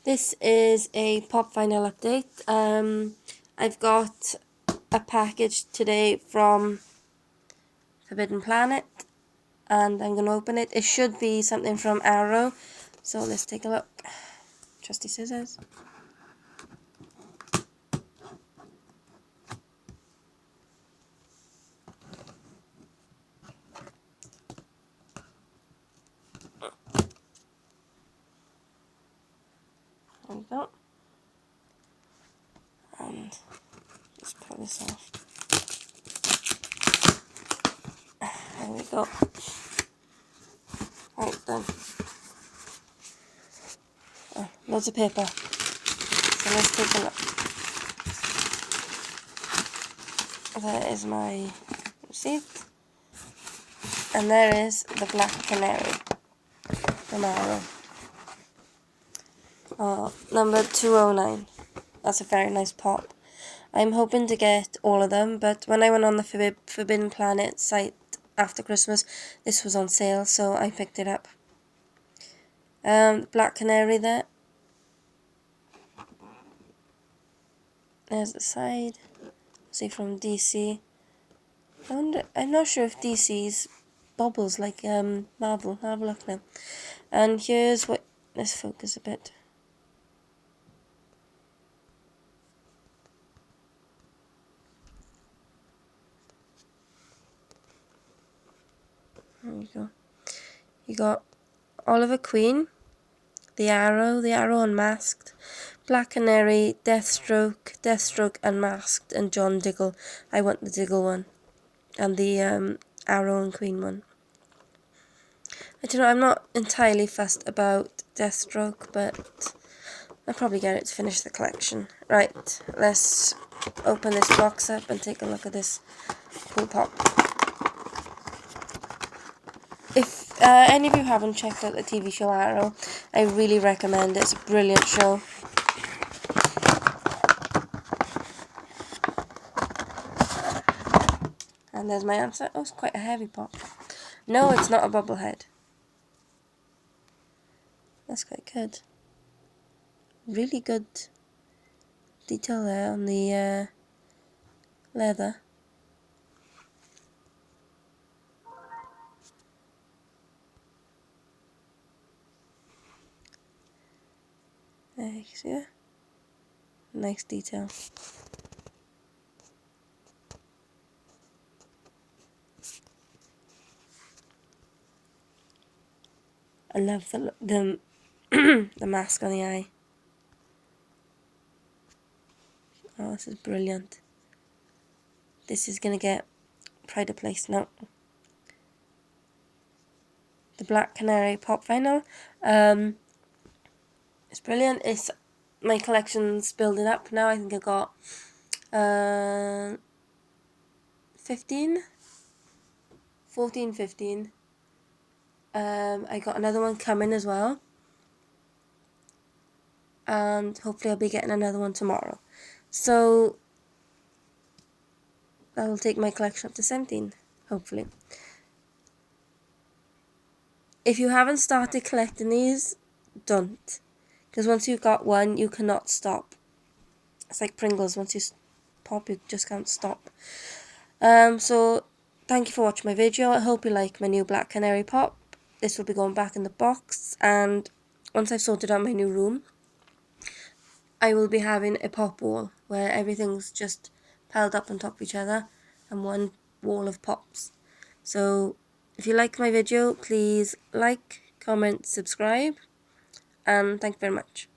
This is a pop vinyl update. I've got a package today from Forbidden Planet, and I'm going to open it. It should be something from Arrow, so let's take a look. Trusty scissors. There we go. And just pull this off. There we go. Right then. Oh, loads of paper. So let's take a look. There is my receipt. And there is the Black Canary from Arrow. Number 209. That's a very nice pop. I'm hoping to get all of them, but when I went on the Forbidden Planet site after Christmas, this was on sale, so I picked it up. Black Canary there. There's the side. See, from DC. I'm not sure if DC's bubbles like Marvel. Have a look now. And here's what. Let's focus a bit. There we go. You got Oliver Queen, the Arrow Unmasked, Black Canary, Deathstroke Unmasked, and John Diggle. I want the Diggle one, and the Arrow and Queen one. I don't know, I'm not entirely fussed about Deathstroke, but I'll probably get it to finish the collection. Right, let's open this box up and take a look at this cool pop. If any of you haven't checked out the TV show Arrow, I really recommend it. It's a brilliant show. And there's my answer. Oh, it's quite a heavy pop. No, it's not a bubblehead. That's quite good. Really good detail there on the leather. There you can see that. Nice detail. I love the the mask on the eye. Oh, this is brilliant. This is gonna get pride of place now. The Black Canary pop vinyl. It's brilliant. It's my collection's building up now. I think I've got 15, 14, 15. I got another one coming as well, and hopefully I'll be getting another one tomorrow. So that'll take my collection up to 17, hopefully. If you haven't started collecting these, don't. Because once you've got one, you cannot stop. It's like Pringles. Once you pop, you just can't stop. So thank you for watching my video. I hope you like my new Black Canary pop. This will be going back in the box, and once I've sorted out my new room, I will be having a pop wall where everything's just piled up on top of each other and one wall of pops. So if you like my video, please like, comment, subscribe, and thank you very much.